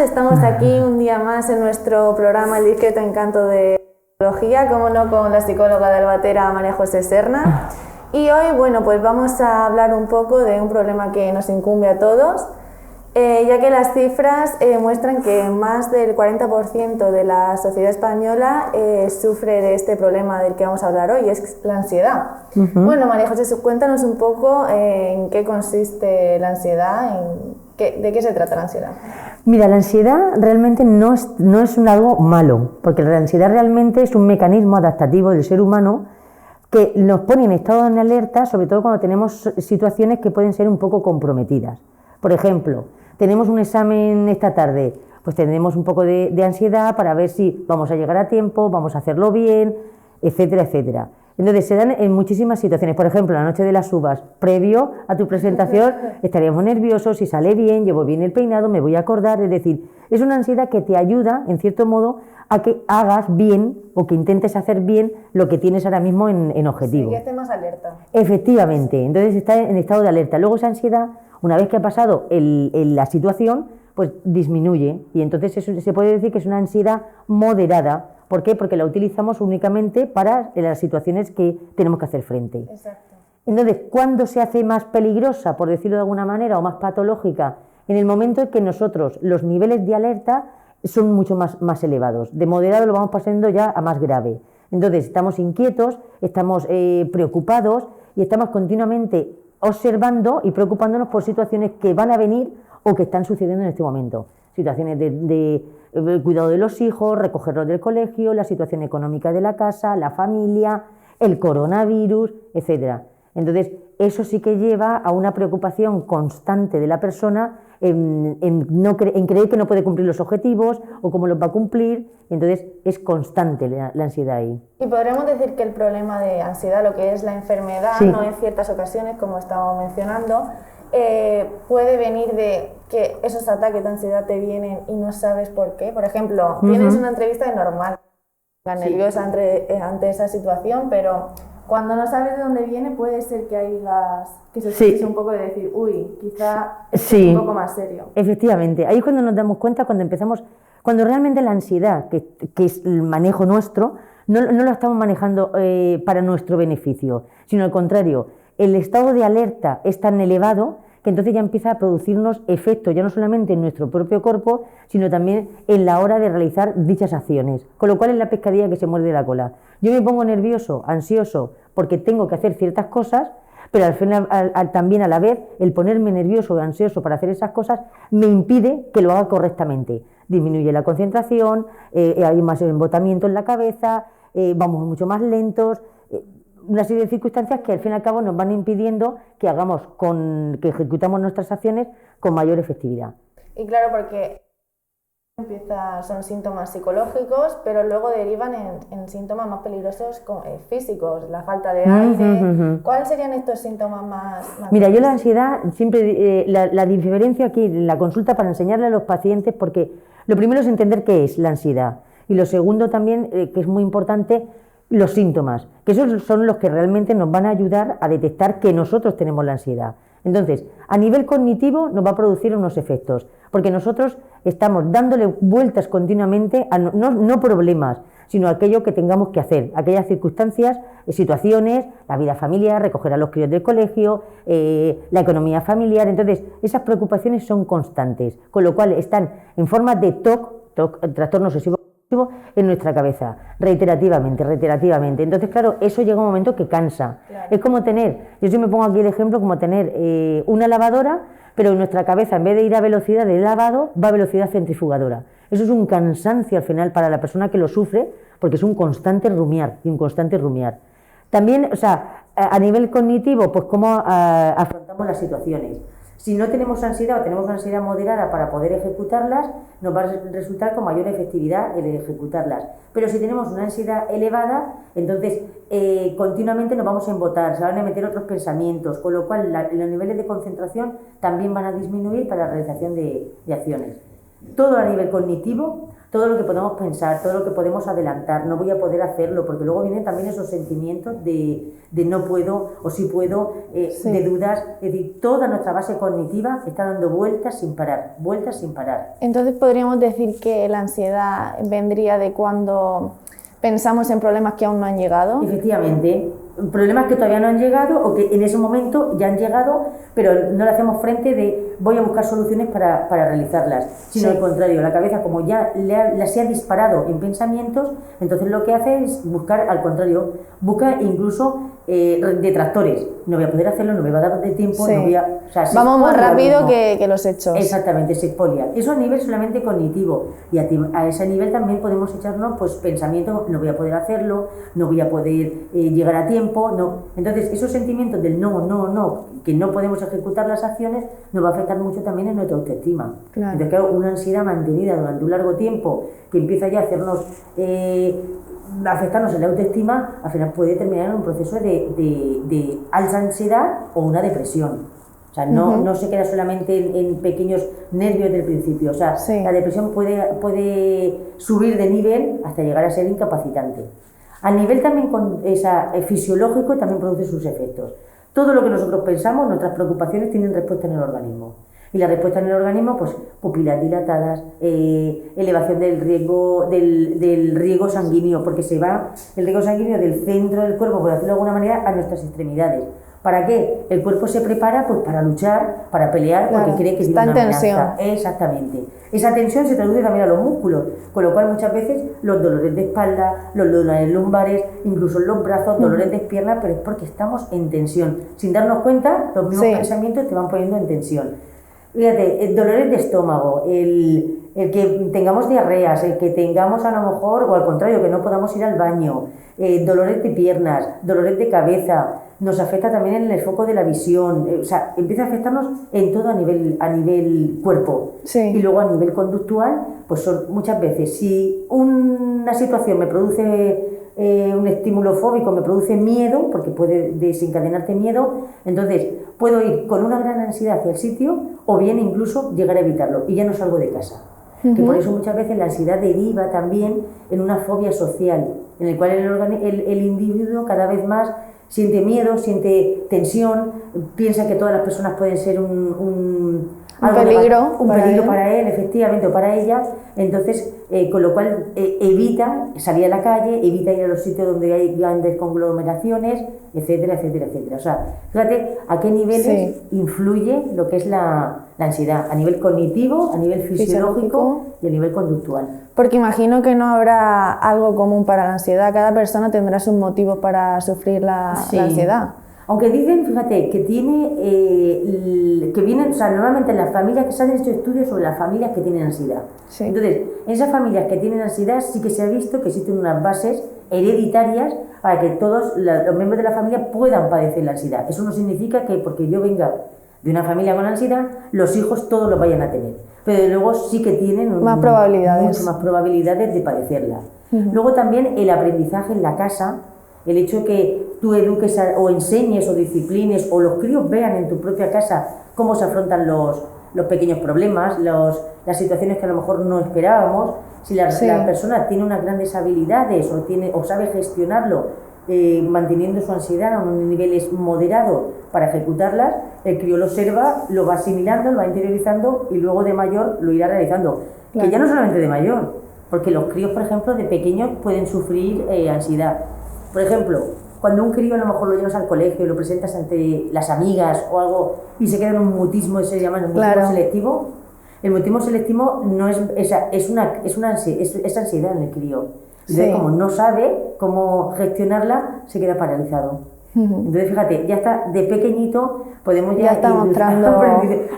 estamos aquí un día más en nuestro programa El discreto encanto de psicología, como no, con la psicóloga de Albatera, María José Serna. Y hoy, bueno, pues vamos a hablar un poco de un problema que nos incumbe a todos, ya que las cifras muestran que más del 40% de la sociedad española sufre de este problema del que vamos a hablar hoy, es la ansiedad. Bueno, María José, cuéntanos un poco en qué consiste la ansiedad, de qué se trata la ansiedad. Mira, la ansiedad realmente no es algo malo, porque la ansiedad realmente es un mecanismo adaptativo del ser humano que nos pone en estado de alerta, sobre todo cuando tenemos situaciones que pueden ser un poco comprometidas. Por ejemplo, tenemos un examen esta tarde, pues tendremos un poco de ansiedad para ver si vamos a llegar a tiempo, vamos a hacerlo bien, etcétera, etcétera. Entonces se dan en muchísimas situaciones. Por ejemplo, la noche de las uvas, previo a tu presentación, estaríamos nerviosos, si sale bien, llevo bien el peinado, me voy a acordar. Es decir, es una ansiedad que te ayuda, en cierto modo, a que hagas bien o que intentes hacer bien lo que tienes ahora mismo en objetivo. Sí, que estés más alerta. Efectivamente, entonces está en estado de alerta. Luego esa ansiedad, una vez que ha pasado la situación, pues disminuye, y entonces eso se puede decir que es una ansiedad moderada. ¿Por qué? Porque la utilizamos únicamente para las situaciones que tenemos que hacer frente. Exacto. Entonces, ¿cuándo se hace más peligrosa, por decirlo de alguna manera, o más patológica? En el momento en que nosotros, los niveles de alerta son mucho más elevados. De moderado lo vamos pasando ya a más grave. Entonces, estamos inquietos, estamos preocupados y estamos continuamente observando y preocupándonos por situaciones que van a venir o que están sucediendo en este momento. Situaciones de cuidado de los hijos, recogerlos del colegio, la situación económica de la casa, la familia, el coronavirus, etcétera. Entonces, eso sí que lleva a una preocupación constante de la persona en creer que no puede cumplir los objetivos o cómo los va a cumplir. Entonces, es constante la ansiedad ahí. Y podríamos decir que el problema de ansiedad, lo que es la enfermedad, sí, no en ciertas ocasiones, como estamos mencionando, puede venir de que esos ataques de ansiedad te vienen y no sabes por qué. Por ejemplo, tienes una entrevista de normal, nerviosa ante esa situación, pero cuando no sabes de dónde viene, puede ser que se escuche un poco de decir, uy, quizá es un poco más serio. Efectivamente, ahí es cuando nos damos cuenta, cuando realmente la ansiedad, que es el manejo nuestro, no lo estamos manejando para nuestro beneficio, sino al contrario, el estado de alerta es tan elevado que entonces ya empieza a producirnos efectos, ya no solamente en nuestro propio cuerpo, sino también en la hora de realizar dichas acciones. Con lo cual es la pescadilla que se muerde la cola. Yo me pongo nervioso, ansioso, porque tengo que hacer ciertas cosas, pero al final, también a la vez, el ponerme nervioso o ansioso para hacer esas cosas me impide que lo haga correctamente. Disminuye la concentración, hay más embotamiento en la cabeza, vamos mucho más lentos. Una serie de circunstancias que al fin y al cabo nos van impidiendo que ejecutamos nuestras acciones con mayor efectividad. Y claro, porque son síntomas psicológicos, pero luego derivan en síntomas más peligrosos físicos, la falta de aire. ¿Cuáles serían estos síntomas más Mira, yo la ansiedad, siempre la diferencio aquí en la consulta para enseñarle a los pacientes, porque lo primero es entender qué es la ansiedad, y lo segundo también, que es muy importante, los síntomas, que esos son los que realmente nos van a ayudar a detectar que nosotros tenemos la ansiedad. Entonces, a nivel cognitivo nos va a producir unos efectos, porque nosotros estamos dándole vueltas continuamente a no problemas, sino a aquello que tengamos que hacer, aquellas circunstancias, situaciones, la vida familiar, recoger a los críos del colegio, la economía familiar. Entonces, esas preocupaciones son constantes, con lo cual están en forma de trastorno obsesivo en nuestra cabeza, reiterativamente. Entonces, claro, eso llega un momento que cansa. Claro. Es como yo si me pongo aquí el ejemplo, como tener una lavadora, pero en nuestra cabeza, en vez de ir a velocidad de lavado, va a velocidad centrifugadora. Eso es un cansancio al final para la persona que lo sufre, porque es un constante rumiar. También, a nivel cognitivo, pues cómo afrontamos las situaciones. Si no tenemos ansiedad o tenemos una ansiedad moderada para poder ejecutarlas, nos va a resultar con mayor efectividad el ejecutarlas. Pero si tenemos una ansiedad elevada, entonces continuamente nos vamos a embotar, se van a meter otros pensamientos, con lo cual los niveles de concentración también van a disminuir para la realización de acciones. Todo a nivel cognitivo, todo lo que podemos pensar, todo lo que podemos adelantar, no voy a poder hacerlo, porque luego vienen también esos sentimientos de no puedo o sí puedo, de dudas, es decir, toda nuestra base cognitiva está dando vueltas sin parar, vueltas sin parar. Entonces podríamos decir que la ansiedad vendría de cuando pensamos en problemas que aún no han llegado. Efectivamente, problemas que todavía no han llegado o que en ese momento ya han llegado, pero no le hacemos frente de voy a buscar soluciones para realizarlas, sino al contrario, la cabeza como ya se ha disparado en pensamientos, entonces lo que hace es buscar al contrario, busca incluso detractores, no voy a poder hacerlo, no me va a dar de tiempo, no voy a... O sea, vamos más rápido que los hechos. Exactamente, se expolia. Eso a nivel solamente cognitivo, y a ese nivel también podemos echarnos pues pensamientos, no voy a poder hacerlo, no voy a poder llegar a tiempo, no. Entonces esos sentimientos del no, que no podemos ejecutar las acciones, nos va a afectar mucho también en nuestra autoestima. Claro. Entonces claro, una ansiedad mantenida durante un largo tiempo, que empieza ya a hacernos... afectarnos en la autoestima, al final puede terminar en un proceso de alta ansiedad o una depresión. O sea, no se queda solamente en pequeños nervios del principio. O sea, la depresión puede subir de nivel hasta llegar a ser incapacitante. A nivel también fisiológico también produce sus efectos. Todo lo que nosotros pensamos, nuestras preocupaciones tienen respuesta en el organismo. Y la respuesta en el organismo, pues pupilas dilatadas, elevación del riego sanguíneo, porque se va el riego sanguíneo del centro del cuerpo, por decirlo de alguna manera, a nuestras extremidades. ¿Para qué? El cuerpo se prepara pues para luchar, para pelear, porque cree que tiene una amenaza. Exactamente. Esa tensión se traduce también a los músculos, con lo cual muchas veces los dolores de espalda, los dolores lumbares, incluso en los brazos, dolores de piernas, pero es porque estamos en tensión. Sin darnos cuenta, los mismos pensamientos te van poniendo en tensión. Fíjate, dolores de estómago, el que tengamos diarreas, el que tengamos a lo mejor, o al contrario, que no podamos ir al baño, dolores de piernas, dolores de cabeza, nos afecta también en el foco de la visión, o sea, empieza a afectarnos en todo a nivel cuerpo. Y luego a nivel conductual, pues son muchas veces, si una situación me produce un estímulo fóbico, me produce miedo, porque puede desencadenarte miedo, entonces puedo ir con una gran ansiedad hacia el sitio o bien incluso llegar a evitarlo y ya no salgo de casa. Que por eso muchas veces la ansiedad deriva también en una fobia social, en el cual el individuo cada vez más siente miedo, siente tensión, piensa que todas las personas pueden ser un peligro para él, efectivamente, o para ella, entonces, con lo cual evita salir a la calle, evita ir a los sitios donde hay grandes conglomeraciones, etcétera, etcétera, etcétera. O sea, fíjate a qué niveles influye lo que es la ansiedad, a nivel cognitivo, a nivel fisiológico y a nivel conductual. Porque imagino que no habrá algo común para la ansiedad, cada persona tendrá sus motivos para sufrir la ansiedad. Aunque dicen, fíjate, que vienen, o sea, normalmente en las familias que se han hecho estudios sobre las familias que tienen ansiedad. Entonces, en esas familias que tienen ansiedad sí que se ha visto que existen unas bases hereditarias para que todos los miembros de la familia puedan padecer la ansiedad. Eso no significa que porque yo venga de una familia con ansiedad, los hijos todos lo vayan a tener. Pero luego sí que tienen mucho más probabilidades de padecerla. Luego también el aprendizaje en la casa, el hecho de que tú eduques o enseñes o disciplines o los críos vean en tu propia casa cómo se afrontan los pequeños problemas, las situaciones que a lo mejor no esperábamos. Si la persona tiene unas grandes habilidades o sabe gestionarlo, manteniendo su ansiedad a unos niveles moderados para ejecutarlas, el crío lo observa, lo va asimilando, lo va interiorizando y luego de mayor lo irá realizando. Que ya no solamente de mayor, porque los críos, por ejemplo, de pequeños pueden sufrir ansiedad. Por ejemplo, cuando un crío a lo mejor lo llevas al colegio y lo presentas ante las amigas o algo y se queda en un mutismo, se llama mutismo selectivo. El mutismo selectivo no es ansiedad en el crío. Entonces, como no sabe cómo gestionarla, se queda paralizado. Entonces, fíjate, ya está de pequeñito, podemos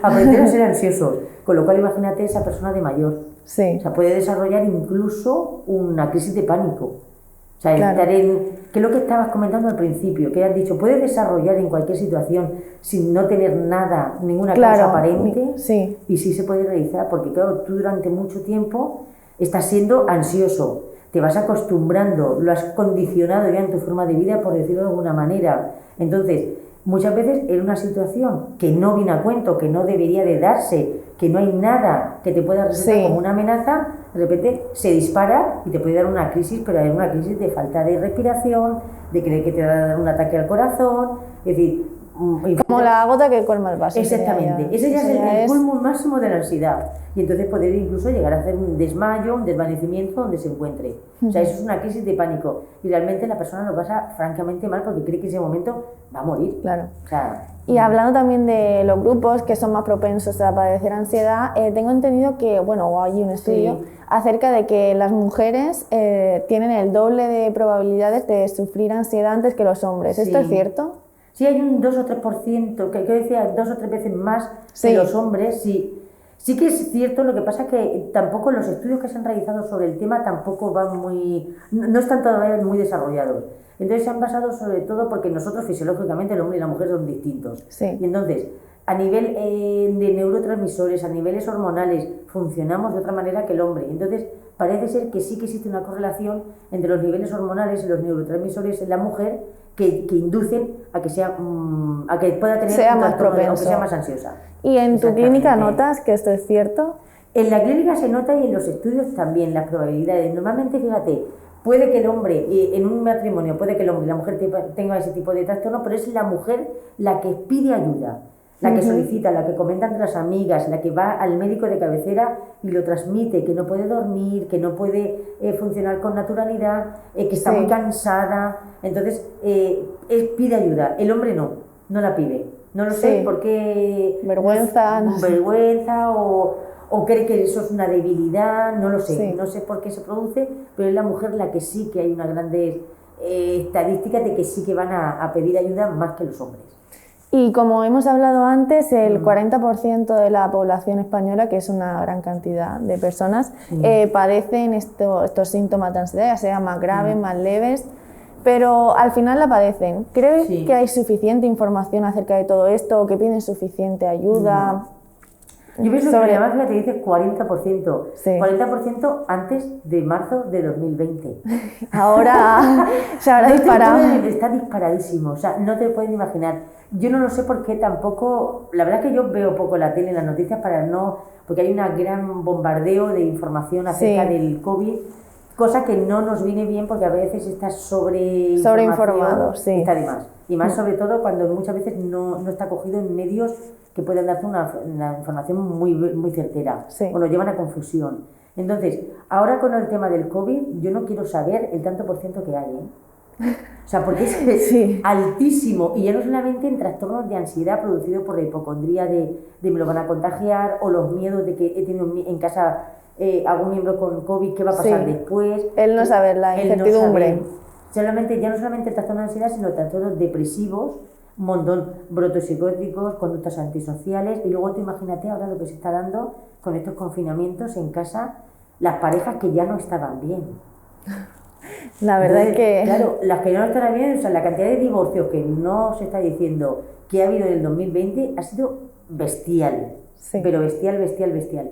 aprender a ser ansiosos. Con lo cual, imagínate esa persona de mayor. O sea, puede desarrollar incluso una crisis de pánico. O sea, estar que es lo que estabas comentando al principio, que has dicho, puedes desarrollar en cualquier situación sin no tener nada, ninguna causa aparente, y sí se puede realizar, porque claro, tú durante mucho tiempo estás siendo ansioso, te vas acostumbrando, lo has condicionado ya en tu forma de vida, por decirlo de alguna manera. Entonces, muchas veces en una situación que no viene a cuento, que no debería de darse, que no hay nada que te pueda resultar como una amenaza, de repente se dispara y te puede dar una crisis, pero hay una crisis de falta de respiración, de creer que te va a dar un ataque al corazón, es decir... Como la gota que colma el vaso. Exactamente, ese ya es el colmo máximo de la ansiedad, y entonces poder incluso llegar a hacer un desmayo, un desvanecimiento donde se encuentre. O sea, eso es una crisis de pánico, y realmente la persona lo pasa francamente mal porque cree que en ese momento va a morir. Claro. O sea, y hablando también de los grupos que son más propensos a padecer ansiedad, tengo entendido que, bueno, hay un estudio acerca de que las mujeres tienen el doble de probabilidades de sufrir ansiedad antes que los hombres. ¿Esto es cierto? Sí, hay un 2 o 3%, que decía 2 o 3 veces más que los hombres, sí. Sí que es cierto, lo que pasa es que tampoco los estudios que se han realizado sobre el tema tampoco van no están todavía muy desarrollados. Entonces se han basado sobre todo porque nosotros fisiológicamente el hombre y la mujer son distintos. Sí. Y entonces, a nivel de neurotransmisores, a niveles hormonales, funcionamos de otra manera que el hombre. Entonces, parece ser que sí que existe una correlación entre los niveles hormonales y los neurotransmisores en la mujer que inducen a que a que pueda tener sea un más trastorno, o que sea más ansiosa. ¿Y en tu clínica notas que esto es cierto? En la clínica se nota y en los estudios también las probabilidades. Normalmente, fíjate, puede que el hombre, en un matrimonio, puede que el hombre y la mujer tengan ese tipo de trastorno, pero es la mujer la que pide ayuda, la que solicita, la que comenta entre las amigas, la que va al médico de cabecera y lo transmite, que no puede dormir, que no puede funcionar con naturalidad, que está muy cansada. Entonces, pide ayuda. El hombre no la pide. No lo sé por qué. Vergüenza. Vergüenza o cree que eso es una debilidad, no lo sé. No sé por qué se produce, pero es la mujer la que sí que hay una grande estadística de que sí que van a pedir ayuda más que los hombres. Y como hemos hablado antes, el 40% de la población española, que es una gran cantidad de personas, padecen estos síntomas de ansiedad, ya sean más graves, más leves, pero al final la padecen. ¿Crees que hay suficiente información acerca de todo esto o que piden suficiente ayuda? Yo pienso que además te dice 40%, 40% antes de marzo de 2020. Ahora se habrá disparado. Está disparadísimo, o sea, no te puedes imaginar. Yo no lo sé por qué tampoco, la verdad es que yo veo poco la tele, las noticias porque hay un gran bombardeo de información acerca del COVID, cosa que no nos viene bien porque a veces está sobreinformado, está de más. Y más sobre todo cuando muchas veces no está cogido en medios que pueden darte una información muy certera, o nos llevan a confusión. Entonces, ahora con el tema del COVID, yo no quiero saber el tanto por ciento que hay, O sea, porque es altísimo, y ya no solamente en trastornos de ansiedad producidos por la hipocondría de me lo van a contagiar, o los miedos de que he tenido en casa algún miembro con COVID, ¿qué va a pasar después? El no saber, la incertidumbre. Ya no solamente trastornos de ansiedad, sino trastornos depresivos, un montón, brotes psicóticos, conductas antisociales, y luego te imagínate ahora lo que se está dando con estos confinamientos en casa, las parejas que ya no estaban bien. La verdad es que... Claro, las que no estarán bien, o sea, la cantidad de divorcios que no se está diciendo que ha habido en el 2020 ha sido bestial, pero bestial.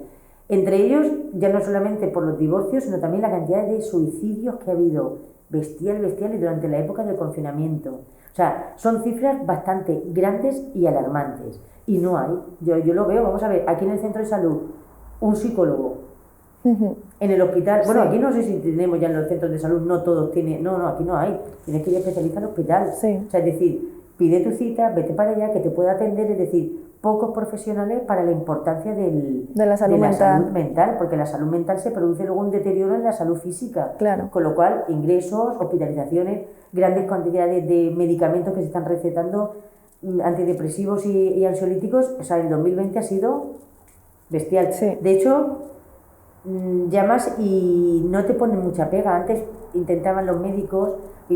Entre ellos, ya no solamente por los divorcios, sino también la cantidad de suicidios que ha habido, bestial, y durante la época del confinamiento. O sea, son cifras bastante grandes y alarmantes. Y no hay, yo lo veo, vamos a ver, aquí en el centro de salud, un psicólogo, en el hospital, bueno, aquí no sé si tenemos ya en los centros de salud, no todos tienen, no, aquí no hay, tienes que ir a especialista al hospital. O sea, es decir, pide tu cita, vete para allá, que te pueda atender, es decir, pocos profesionales para la importancia de la salud mental, porque la salud mental se produce luego un deterioro en la salud física, con lo cual ingresos, hospitalizaciones, grandes cantidades de medicamentos que se están recetando, antidepresivos y ansiolíticos, o sea, el 2020 ha sido bestial. De hecho, llamas y no te ponen mucha pega. Antes intentaban los médicos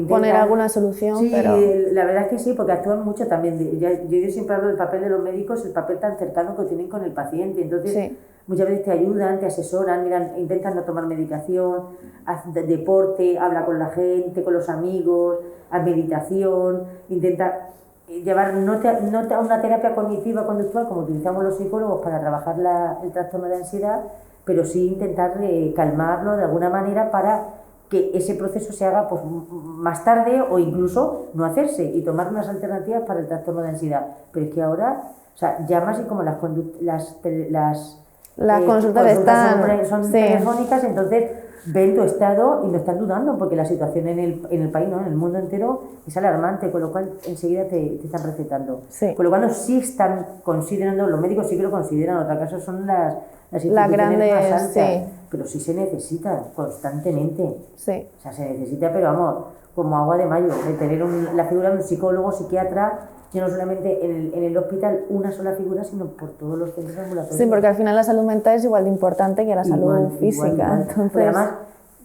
poner alguna solución, pero... la verdad es que sí, porque actúan mucho también. Yo siempre hablo del papel de los médicos, el papel tan cercano que tienen con el paciente. Entonces, muchas veces te ayudan, te asesoran, intentan no tomar medicación, haz deporte, habla con la gente, con los amigos, haz meditación, intenta llevar no a una terapia cognitiva conductual como utilizamos los psicólogos para trabajar el trastorno de ansiedad, pero sí intentar calmarlo de alguna manera para que ese proceso se haga pues, más tarde o incluso no hacerse y tomar unas alternativas para el trastorno de ansiedad. Pero es que ahora, o sea, llamas y como las consultas son telefónicas, entonces ven tu estado y no están dudando porque la situación en el país, ¿no? En el mundo entero es alarmante, con lo cual enseguida te están recetando. Sí. Con lo cual sí están considerando, los médicos sí que lo consideran, en otro caso son las instituciones más altas, sí. pero sí se necesita constantemente. Sí. O sea, se necesita, pero vamos, como agua de mayo, de tener la figura de un psicólogo, psiquiatra, y no solamente en el hospital una sola figura, sino por todos los centros ambulatorios. Sí, porque al final la salud mental es igual de importante que la salud física. Igual. Entonces... Pero además,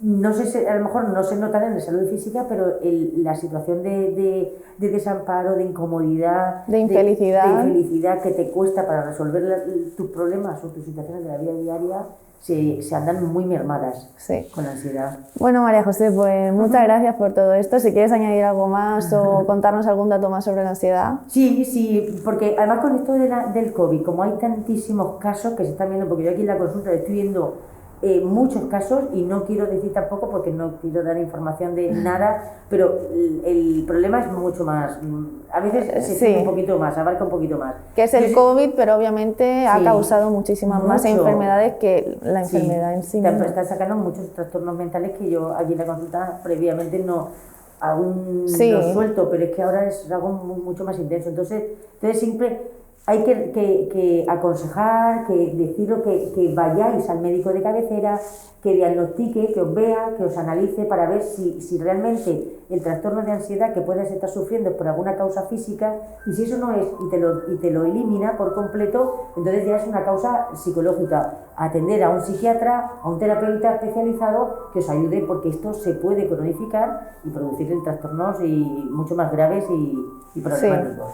no sé, a lo mejor no se notará en la salud física, pero la situación de desamparo, de incomodidad, de infelicidad que te cuesta para resolver tus problemas o tus situaciones de la vida diaria, se andan muy mermadas con la ansiedad. Bueno, María José, pues muchas gracias por todo esto. Si quieres añadir algo más o contarnos algún dato más sobre la ansiedad. Sí, porque además con esto del COVID, como hay tantísimos casos que se están viendo, porque yo aquí en la consulta estoy viendo muchos casos y no quiero decir tampoco porque no quiero dar información de nada, pero el problema es mucho más, a veces se siente un poquito más, abarca un poquito más. Que es el COVID, pero obviamente ha causado muchísimas más enfermedades que la enfermedad en sí misma. Están sacando muchos trastornos mentales que yo aquí en la consulta previamente aún no suelto, pero es que ahora es algo mucho más intenso. Entonces siempre hay que aconsejar, que deciros que vayáis al médico de cabecera, que diagnostique, que os vea, que os analice para ver si realmente el trastorno de ansiedad que puedas estar sufriendo es por alguna causa física, y si eso no es y te lo elimina por completo, entonces ya es una causa psicológica. Atender a un psiquiatra, a un terapeuta especializado que os ayude, porque esto se puede cronificar y producir trastornos mucho más graves y problemáticos.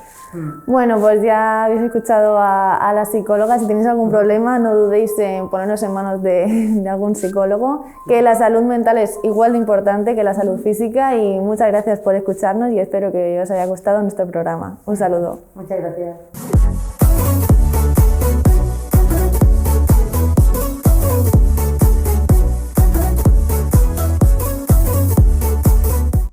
Bueno, pues ya habéis escuchado a la psicóloga. Si tenéis algún problema, no dudéis en ponernos en manos de algún psicólogo, que la salud mental es igual de importante que la salud física. Y muchas gracias por escucharnos y espero que os haya gustado nuestro programa. Un saludo. Muchas gracias.